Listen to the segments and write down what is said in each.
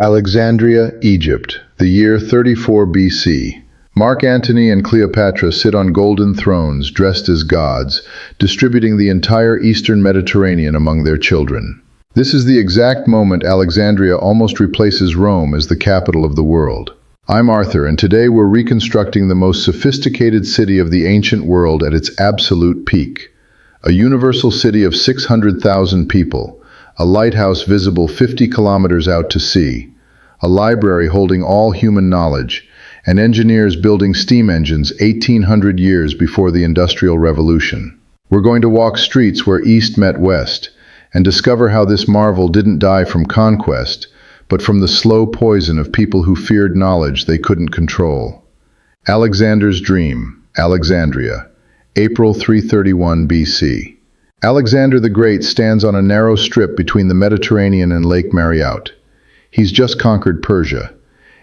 Alexandria, Egypt, the year 34 BC. Marc Antony and Cleopatra sit on golden thrones dressed as gods, distributing the entire eastern Mediterranean among their children. This is the exact moment Alexandria almost replaces Rome as the capital of the world. I'm Arthur, and today we're reconstructing the most sophisticated city of the ancient world at its absolute peak. A universal city of 600,000 people, a lighthouse visible 50 kilometers out to sea, a library holding all human knowledge, and engineers building steam engines 1,800 years before the Industrial Revolution. We're going to walk streets where East met West and discover how this marvel didn't die from conquest, but from the slow poison of people who feared knowledge they couldn't control. Alexander's Dream, Alexandria, April 331 BC. Alexander the Great stands on a narrow strip between the Mediterranean and Lake Mariot. He's just conquered Persia,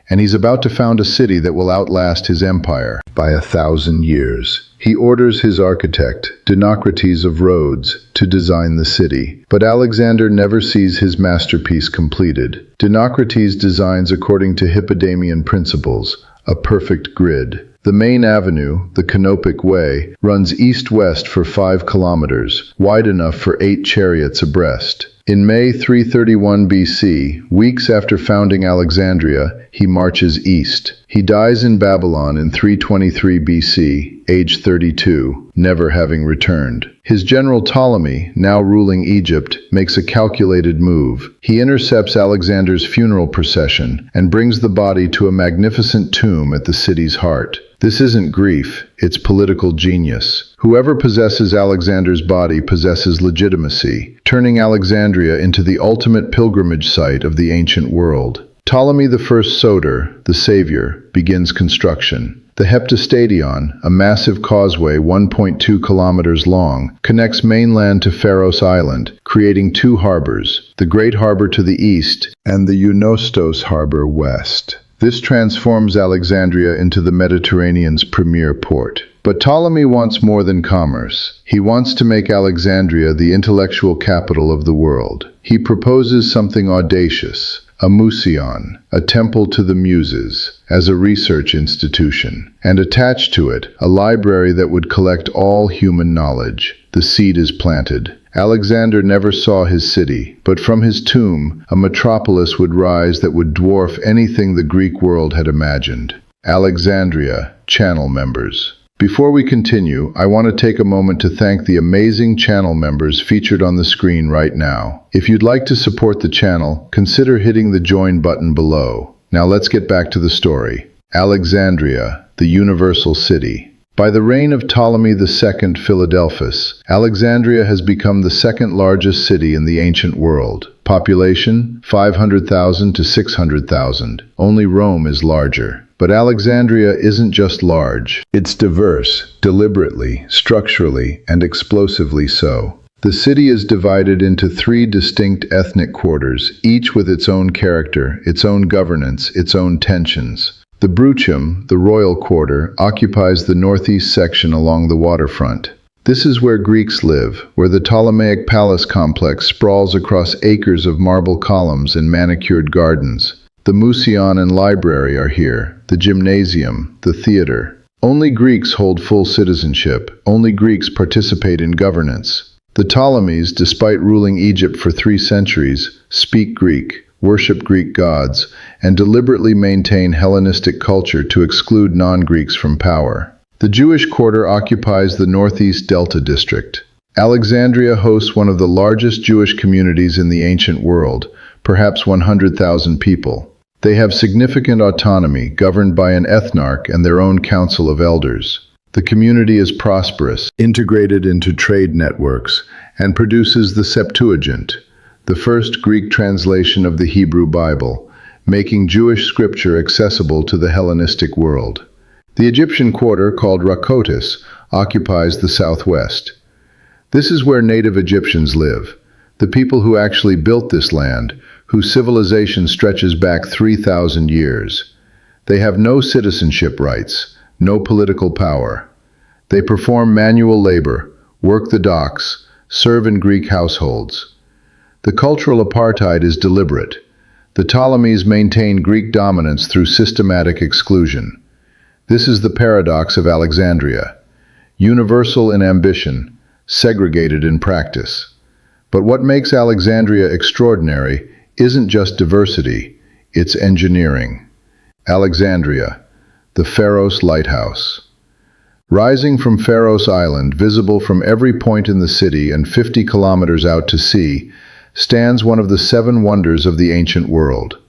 and he's about to found a city that will outlast his empire by 1,000 years. He orders his architect, Dinocrates of Rhodes, to design the city. But Alexander never sees his masterpiece completed. Dinocrates designs according to Hippodamian principles, a perfect grid. The main avenue, the Canopic Way, runs east-west for 5 kilometers, wide enough for 8 chariots abreast. In May 331 BC, weeks after founding Alexandria, he marches east. He dies in Babylon in 323 BC, age 32, never having returned. His general Ptolemy, now ruling Egypt, makes a calculated move. He intercepts Alexander's funeral procession and brings the body to a magnificent tomb at the city's heart. This isn't grief, it's political genius. Whoever possesses Alexander's body possesses legitimacy, turning Alexandria into the ultimate pilgrimage site of the ancient world. Ptolemy I Soter, the savior, begins construction. The Heptastadion, a massive causeway 1.2 kilometers long, connects mainland to Pharos Island, creating 2 harbors, the Great Harbor to the east and the Eunostos Harbor west. This transforms Alexandria into the Mediterranean's premier port. But Ptolemy wants more than commerce. He wants to make Alexandria the intellectual capital of the world. He proposes something audacious, a Museion, a temple to the Muses, as a research institution, and attached to it, a library that would collect all human knowledge. The seed is planted. Alexander never saw his city, but from his tomb, a metropolis would rise that would dwarf anything the Greek world had imagined. Alexandria, channel members. Before we continue, I want to take a moment to thank the amazing channel members featured on the screen right now. If you'd like to support the channel, consider hitting the join button below. Now let's get back to the story. Alexandria, the universal city. By the reign of Ptolemy II Philadelphus, Alexandria has become the second largest city in the ancient world. Population, 500,000 to 600,000. Only Rome is larger. But Alexandria isn't just large. It's diverse, deliberately, structurally, and explosively so. The city is divided into 3 distinct ethnic quarters, each with its own character, its own governance, its own tensions. The Bruchum, the royal quarter, occupies the northeast section along the waterfront. This is where Greeks live, where the Ptolemaic palace complex sprawls across acres of marble columns and manicured gardens. The Museion and library are here, the gymnasium, the theater. Only Greeks hold full citizenship. Only Greeks participate in governance. The Ptolemies, despite ruling Egypt for 3 centuries, speak Greek, worship Greek gods, and deliberately maintain Hellenistic culture to exclude non-Greeks from power. The Jewish quarter occupies the northeast Delta district. Alexandria hosts one of the largest Jewish communities in the ancient world, perhaps 100,000 people. They have significant autonomy, governed by an ethnarch and their own council of elders. The community is prosperous, integrated into trade networks, and produces the Septuagint, the first Greek translation of the Hebrew Bible, making Jewish scripture accessible to the Hellenistic world. The Egyptian quarter, called Rakotis, occupies the southwest. This is where native Egyptians live, the people who actually built this land, whose civilization stretches back 3,000 years. They have no citizenship rights, no political power. They perform manual labor, work the docks, serve in Greek households. The cultural apartheid is deliberate. The Ptolemies maintained Greek dominance through systematic exclusion. This is the paradox of Alexandria: universal in ambition, segregated in practice. But what makes Alexandria extraordinary isn't just diversity, it's engineering. Alexandria, the Pharos Lighthouse. Rising from Pharos Island, visible from every point in the city and 50 kilometers out to sea, stands one of the 7 wonders of the ancient world.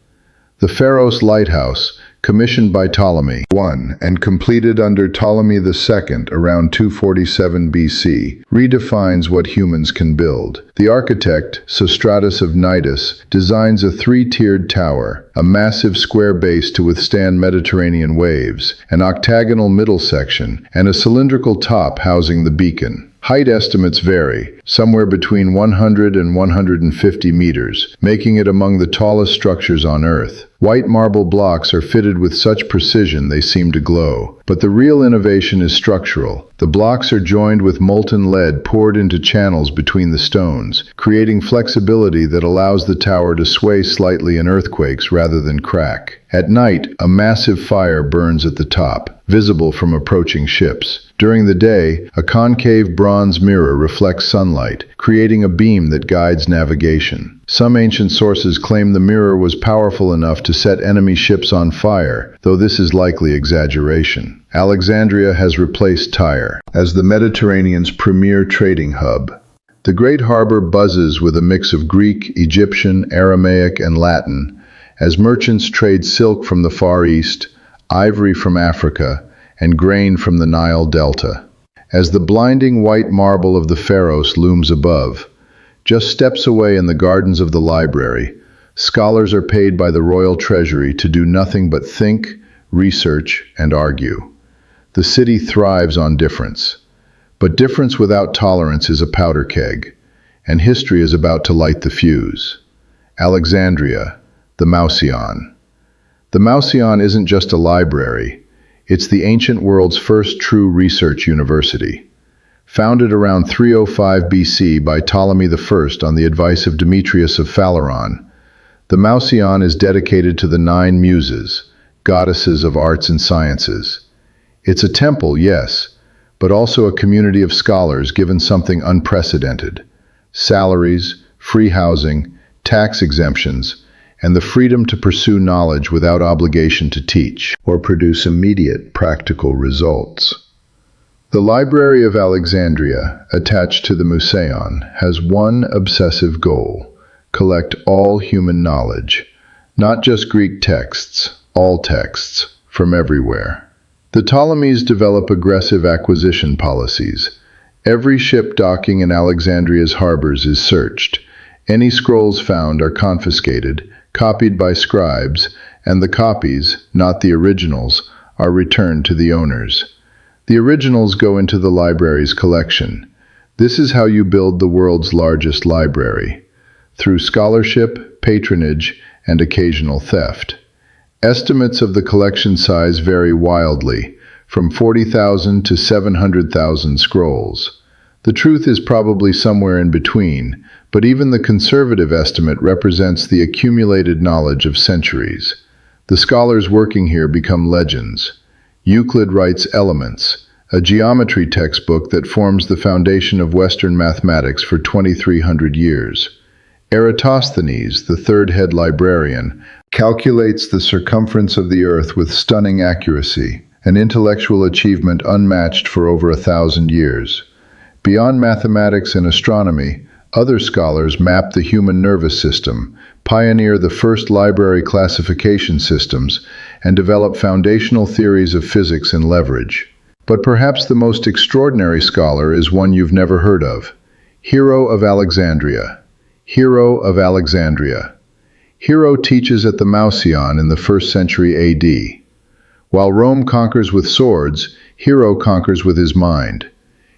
The Pharos Lighthouse, commissioned by Ptolemy I and completed under Ptolemy II around 247 BC, redefines what humans can build. The architect, Sostratus of Cnidus, designs a 3-tiered tower, a massive square base to withstand Mediterranean waves, an octagonal middle section, and a cylindrical top housing the beacon. Height estimates vary, somewhere between 100 and 150 meters, making it among the tallest structures on Earth. White marble blocks are fitted with such precision they seem to glow. But the real innovation is structural. The blocks are joined with molten lead poured into channels between the stones, creating flexibility that allows the tower to sway slightly in earthquakes rather than crack. At night, a massive fire burns at the top, visible from approaching ships. During the day, a concave bronze mirror reflects sunlight, creating a beam that guides navigation. Some ancient sources claim the mirror was powerful enough to set enemy ships on fire, though this is likely exaggeration. Alexandria has replaced Tyre as the Mediterranean's premier trading hub. The great harbor buzzes with a mix of Greek, Egyptian, Aramaic, and Latin, as merchants trade silk from the Far East, ivory from Africa, and grain from the Nile Delta. As the blinding white marble of the Pharos looms above, just steps away in the gardens of the library, scholars are paid by the royal treasury to do nothing but think, research, and argue. The city thrives on difference. But difference without tolerance is a powder keg, and history is about to light the fuse. Alexandria, the Mouseion. The Mouseion isn't just a library, it's the ancient world's first true research university. Founded around 305 BC by Ptolemy I on the advice of Demetrius of Phaleron, the Mouseion is dedicated to the 9 muses, goddesses of arts and sciences. It's a temple, yes, but also a community of scholars given something unprecedented: salaries, free housing, tax exemptions, and the freedom to pursue knowledge without obligation to teach or produce immediate practical results. The Library of Alexandria, attached to the Mouseion, has one obsessive goal: collect all human knowledge, not just Greek texts, all texts, from everywhere. The Ptolemies develop aggressive acquisition policies. Every ship docking in Alexandria's harbors is searched. Any scrolls found are confiscated, copied by scribes, and the copies, not the originals, are returned to the owners. The originals go into the library's collection. This is how you build the world's largest library: through scholarship, patronage, and occasional theft. Estimates of the collection size vary wildly, from 40,000 to 700,000 scrolls. The truth is probably somewhere in between, but even the conservative estimate represents the accumulated knowledge of centuries. The scholars working here become legends. Euclid writes Elements, a geometry textbook that forms the foundation of Western mathematics for 2,300 years. Eratosthenes, the third head librarian, calculates the circumference of the Earth with stunning accuracy, an intellectual achievement unmatched for over 1,000 years. Beyond mathematics and astronomy, other scholars map the human nervous system, pioneer the first library classification systems, and develop foundational theories of physics and leverage. But perhaps the most extraordinary scholar is one you've never heard of: Hero of Alexandria. Hero of Alexandria. Hero teaches at the Mouseion in the 1st century AD. While Rome conquers with swords, Hero conquers with his mind.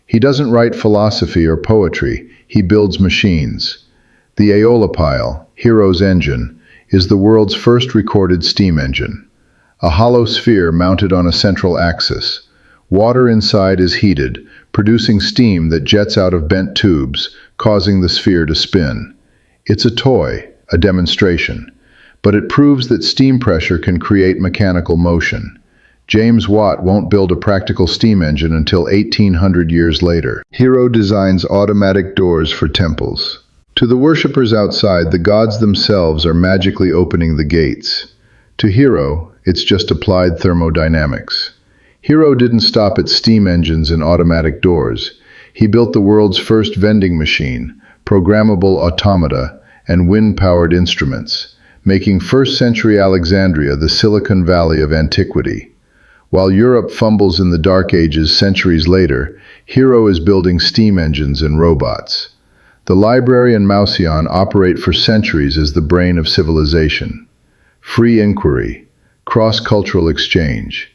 He doesn't write philosophy or poetry, he builds machines. The Aeolipile, Hero's engine, is the world's first recorded steam engine. A hollow sphere mounted on a central axis. Water inside is heated, producing steam that jets out of bent tubes, causing the sphere to spin. It's a toy, a demonstration. but it proves that steam pressure can create mechanical motion. James Watt won't build a practical steam engine until 1800 years later. Hero designs automatic doors for temples. To the worshippers outside, the gods themselves are magically opening the gates. To Hero, it's just applied thermodynamics. Hero didn't stop at steam engines and automatic doors. He built the world's first vending machine, programmable automata, and wind-powered instruments, making first-century Alexandria the Silicon Valley of antiquity. While Europe fumbles in the Dark Ages centuries later, Hero is building steam engines and robots. The library and Mausion operate for centuries as the brain of civilization. Free inquiry, cross-cultural exchange,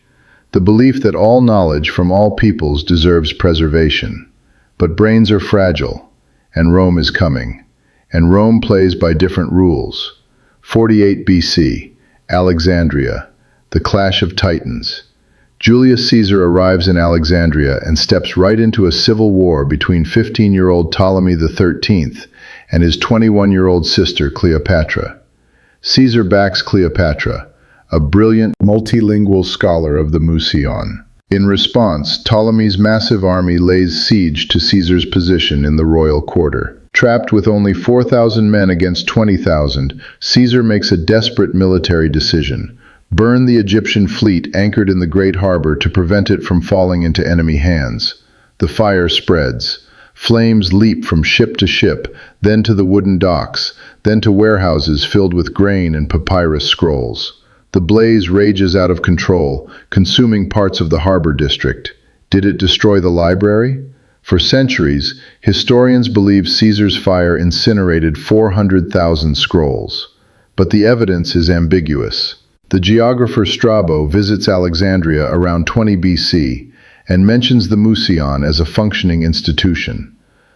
the belief that all knowledge from all peoples deserves preservation. But brains are fragile, and Rome is coming. And Rome plays by different rules. 48 BC, Alexandria, the clash of titans. Julius Caesar arrives in Alexandria and steps right into a civil war between 15-year-old Ptolemy XIII and his 21-year-old sister Cleopatra. Caesar backs Cleopatra, a brilliant multilingual scholar of the Mausion. In response, Ptolemy's massive army lays siege to Caesar's position in the royal quarter. Trapped with only 4,000 men against 20,000, Caesar makes a desperate military decision: burn the Egyptian fleet anchored in the Great Harbor to prevent it from falling into enemy hands. The fire spreads. Flames leap from ship to ship, then to the wooden docks, then to warehouses filled with grain and papyrus scrolls. The blaze rages out of control, consuming parts of the harbor district. Did it destroy the library? For centuries, historians believe Caesar's fire incinerated 400,000 scrolls. But the evidence is ambiguous. The geographer Strabo visits Alexandria around 20 BC and mentions the Mausion as a functioning institution.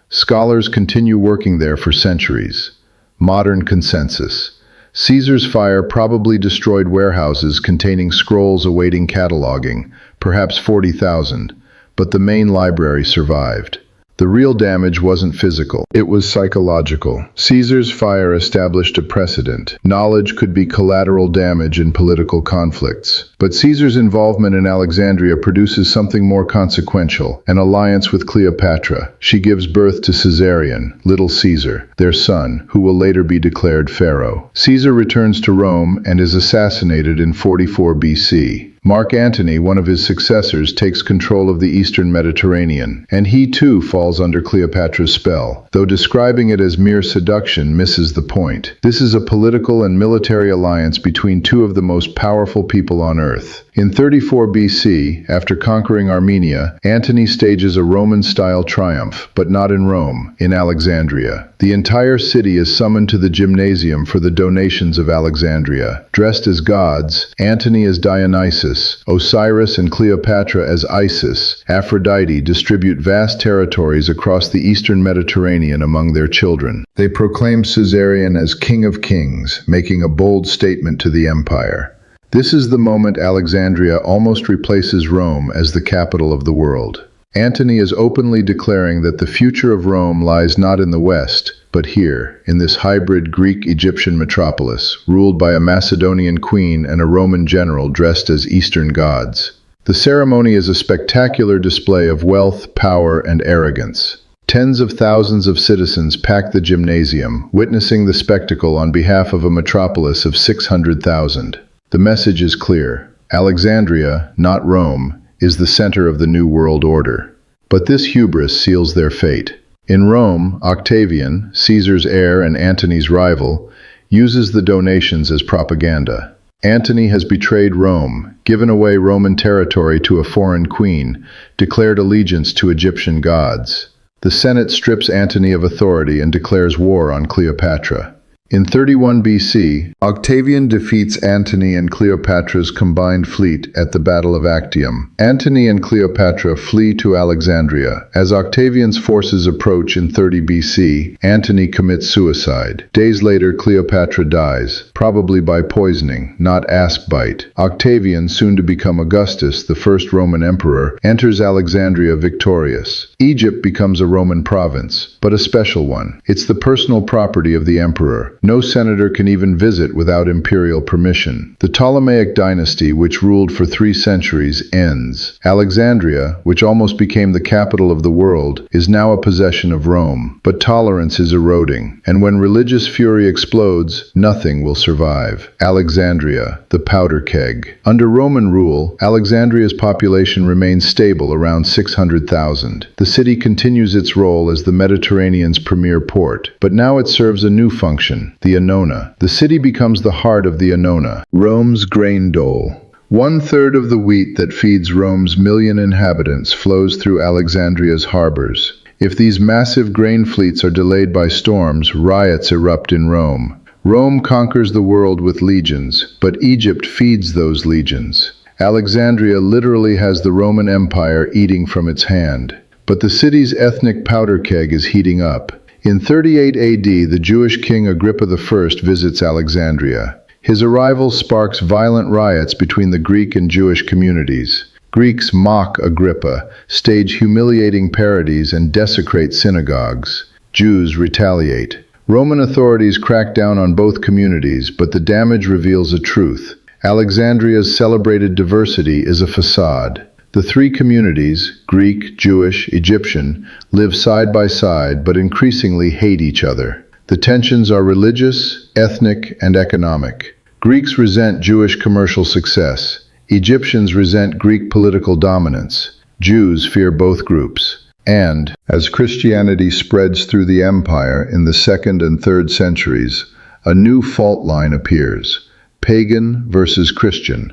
Scholars continue working there for centuries. Modern consensus: Caesar's fire probably destroyed warehouses containing scrolls awaiting cataloging, perhaps 40,000, but the main library survived. The real damage wasn't physical, it was psychological. Caesar's fire established a precedent. Knowledge could be collateral damage in political conflicts. But Caesar's involvement in Alexandria produces something more consequential: an alliance with Cleopatra. She gives birth to Caesarion, Little Caesar, their son, who will later be declared pharaoh. Caesar returns to Rome and is assassinated in 44 BC. Marc Antony, one of his successors, takes control of the eastern Mediterranean, and he too falls under Cleopatra's spell, though describing it as mere seduction misses the point. This is a political and military alliance between two of the most powerful people on earth. In 34 BC, after conquering Armenia, Antony stages a Roman-style triumph, but not in Rome, in Alexandria. The entire city is summoned to the gymnasium for the donations of Alexandria. Dressed as gods, Antony as Dionysus, Osiris and Cleopatra as Isis, Aphrodite distribute vast territories across the eastern Mediterranean among their children. They proclaim Caesarion as King of Kings, making a bold statement to the empire. This is the moment Alexandria almost replaces Rome as the capital of the world. Antony is openly declaring that the future of Rome lies not in the West, but here, in this hybrid Greek-Egyptian metropolis, ruled by a Macedonian queen and a Roman general dressed as Eastern gods. The ceremony is a spectacular display of wealth, power, and arrogance. Tens of thousands of citizens pack the gymnasium, witnessing the spectacle on behalf of a metropolis of 600,000. The message is clear: Alexandria, not Rome, is the center of the new world order. But this hubris seals their fate. In Rome, Octavian, Caesar's heir and Antony's rival, uses the donations as propaganda. Antony has betrayed Rome, given away Roman territory to a foreign queen, declared allegiance to Egyptian gods. The Senate strips Antony of authority and declares war on Cleopatra. In 31 BC, Octavian defeats Antony and Cleopatra's combined fleet at the Battle of Actium. Antony and Cleopatra flee to Alexandria. As Octavian's forces approach in 30 BC, Antony commits suicide. Days later, Cleopatra dies, probably by poisoning, not asp bite. Octavian, soon to become Augustus, the first Roman emperor, enters Alexandria victorious. Egypt becomes a Roman province, but a special one. It's the personal property of the emperor. No senator can even visit without imperial permission. The Ptolemaic dynasty, which ruled for 3 centuries, ends. Alexandria, which almost became the capital of the world, is now a possession of Rome. But tolerance is eroding, and when religious fury explodes, nothing will survive. Alexandria, the powder keg. Under Roman rule, Alexandria's population remains stable around 600,000. The city continues its role as the Mediterranean's premier port, but now it serves a new function, the Annona. The city becomes the heart of the Annona, Rome's grain dole. 1/3 of the wheat that feeds Rome's million inhabitants flows through Alexandria's harbors. If these massive grain fleets are delayed by storms, riots erupt in Rome. Rome conquers the world with legions, but Egypt feeds those legions. Alexandria literally has the Roman Empire eating from its hand. But the city's ethnic powder keg is heating up. In 38 AD, the Jewish king Agrippa I visits Alexandria. His arrival sparks violent riots between the Greek and Jewish communities. Greeks mock Agrippa, stage humiliating parodies, and desecrate synagogues. Jews retaliate. Roman authorities crack down on both communities, but the damage reveals a truth. Alexandria's celebrated diversity is a facade. The 3 communities, Greek, Jewish, Egyptian, live side by side but increasingly hate each other. The tensions are religious, ethnic, and economic. Greeks resent Jewish commercial success. Egyptians resent Greek political dominance. Jews fear both groups. And, as Christianity spreads through the empire in the 2nd and 3rd centuries, a new fault line appears: pagan versus Christian,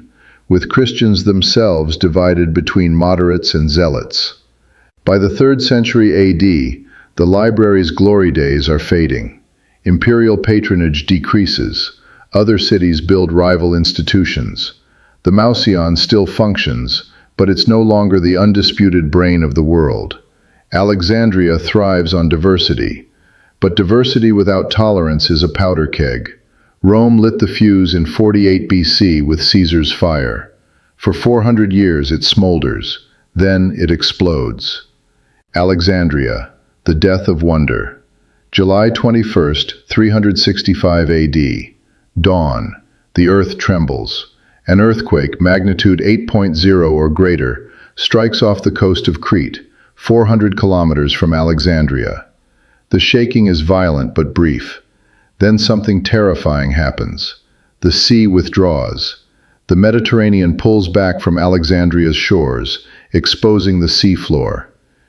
with Christians themselves divided between moderates and zealots. By the 3rd century AD, the library's glory days are fading. Imperial patronage decreases. Other cities build rival institutions. The Mausion still functions, but it's no longer the undisputed brain of the world. Alexandria thrives on diversity, but diversity without tolerance is a powder keg. Rome lit the fuse in 48 BC with Caesar's fire. For 400 years it smolders, then it explodes. Alexandria, the death of wonder. July 21st, 365 AD. Dawn. The earth trembles. An earthquake, magnitude 8.0 or greater, strikes off the coast of Crete, 400 kilometers from Alexandria. The shaking is violent but brief. Then something terrifying happens. The sea withdraws. The Mediterranean pulls back from Alexandria's shores, exposing the seafloor.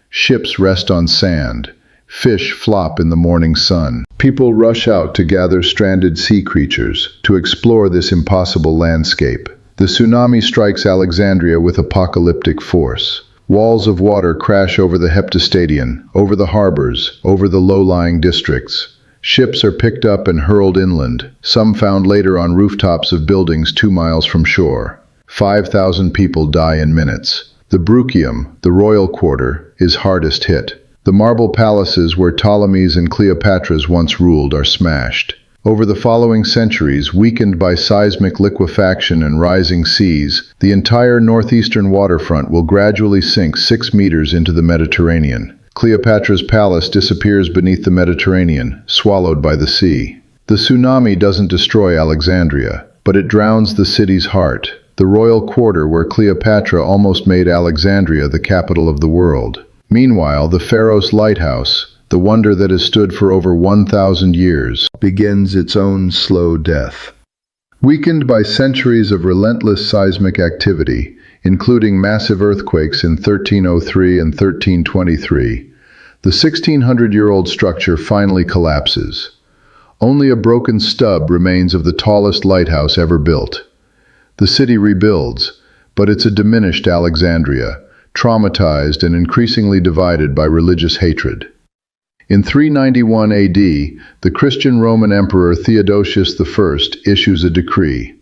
Ships rest on sand. Fish flop in the morning sun. People rush out to gather stranded sea creatures, to explore this impossible landscape. The tsunami strikes Alexandria with apocalyptic force. Walls of water crash over the Heptastadion, over the harbors, over the low-lying districts. Ships are picked up and hurled inland, some found later on rooftops of buildings 2 miles from shore. 5,000 people die in minutes. The Bruchium, the royal quarter, is hardest hit. The marble palaces where Ptolemies and Cleopatras once ruled are smashed. Over the following centuries, weakened by seismic liquefaction and rising seas, the entire northeastern waterfront will gradually sink 6 meters into the Mediterranean. Cleopatra's palace disappears beneath the Mediterranean, swallowed by the sea. The tsunami doesn't destroy Alexandria, but it drowns the city's heart, the royal quarter where Cleopatra almost made Alexandria the capital of the world. Meanwhile, the Pharos Lighthouse, the wonder that has stood for over 1,000 years, begins its own slow death. Weakened by centuries of relentless seismic activity, including massive earthquakes in 1303 and 1323, the 1,600-year-old structure finally collapses. Only a broken stub remains of the tallest lighthouse ever built. The city rebuilds, but it's a diminished Alexandria, traumatized and increasingly divided by religious hatred. In 391 AD, the Christian Roman Emperor Theodosius I issues a decree.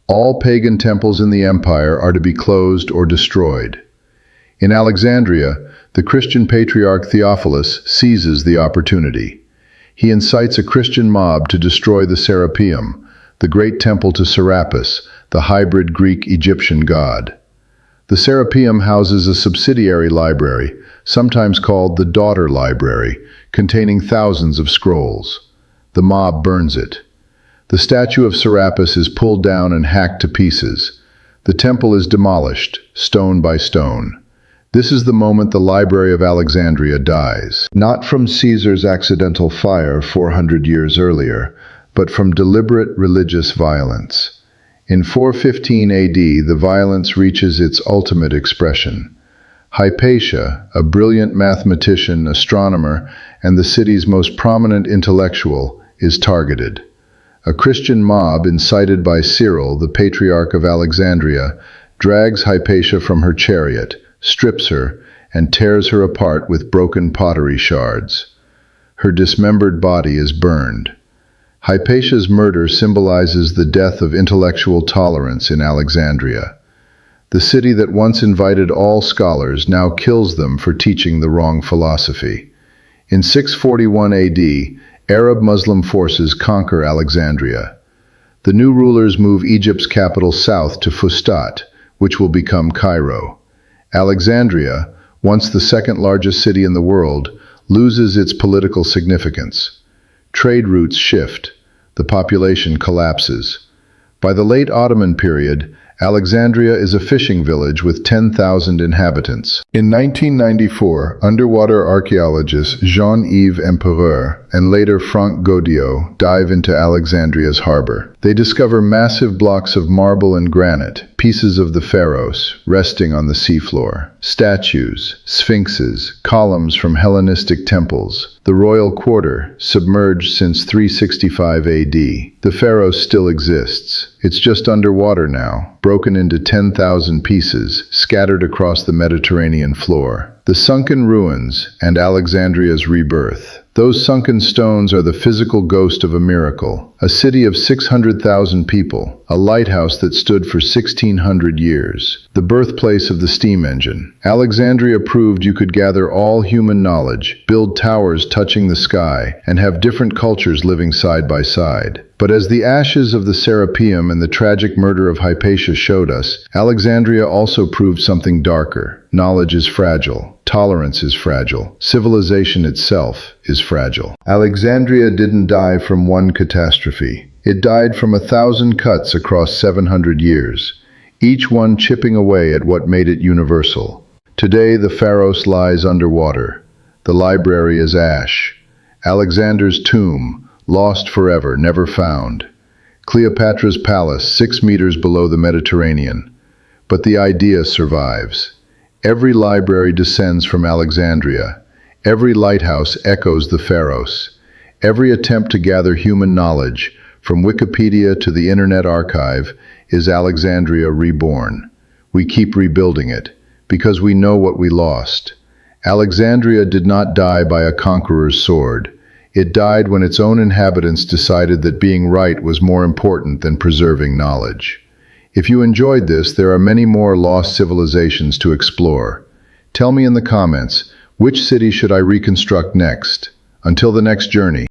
All pagan temples in the empire are to be closed or destroyed. In Alexandria, the Christian patriarch Theophilus seizes the opportunity. He incites a Christian mob to destroy the Serapeum, the great temple to Serapis, the hybrid Greek-Egyptian god. The Serapeum houses a subsidiary library, sometimes called the Daughter Library, containing thousands of scrolls. The mob burns it. The statue of Serapis is pulled down and hacked to pieces. The temple is demolished, stone by stone. This is the moment the Library of Alexandria dies. Not from Caesar's accidental fire 400 years earlier, but from deliberate religious violence. In 415 AD, the violence reaches its ultimate expression. Hypatia, a brilliant mathematician, astronomer, and the city's most prominent intellectual, is targeted. A Christian mob, incited by Cyril, the Patriarch of Alexandria, drags Hypatia from her chariot, strips her, and tears her apart with broken pottery shards. Her dismembered body is burned. Hypatia's murder symbolizes the death of intellectual tolerance in Alexandria. The city that once invited all scholars now kills them for teaching the wrong philosophy. In 641 AD, Arab Muslim forces conquer Alexandria. The new rulers move Egypt's capital south to Fustat, which will become Cairo. Alexandria, once the second largest city in the world, loses its political significance. Trade routes shift. The population collapses. By the late Ottoman period, Alexandria is a fishing village with 10,000 inhabitants. In 1994, underwater archaeologists Jean-Yves Empereur and later Franck Gaudiot dive into Alexandria's harbor. They discover massive blocks of marble and granite, pieces of the Pharos, resting on the seafloor, statues, sphinxes, columns from Hellenistic temples, the royal quarter, submerged since 365 AD. The Pharos still exists. It's just underwater now, broken into 10,000 pieces, scattered across the Mediterranean floor. The sunken ruins and Alexandria's rebirth. Those sunken stones are the physical ghost of a miracle. A city of 600,000 people, a lighthouse that stood for 1,600 years, the birthplace of the steam engine. Alexandria proved you could gather all human knowledge, build towers touching the sky, and have different cultures living side by side. But as the ashes of the Serapeum and the tragic murder of Hypatia showed us, Alexandria also proved something darker. Knowledge is fragile. Tolerance is fragile. Civilization itself is fragile. Alexandria didn't die from one catastrophe. It died from 1,000 cuts across 700 years, each one chipping away at what made it universal. Today, the Pharos lies underwater. The library is ash. Alexander's tomb, lost forever, never found. Cleopatra's palace, 6 meters below the Mediterranean. But the idea survives. Every library descends from Alexandria. Every lighthouse echoes the Pharos. Every attempt to gather human knowledge, from Wikipedia to the Internet Archive, is Alexandria reborn. We keep rebuilding it, because we know what we lost. Alexandria did not die by a conqueror's sword. It died when its own inhabitants decided that being right was more important than preserving knowledge. If you enjoyed this, there are many more lost civilizations to explore. Tell me in the comments, which city should I reconstruct next? Until the next journey.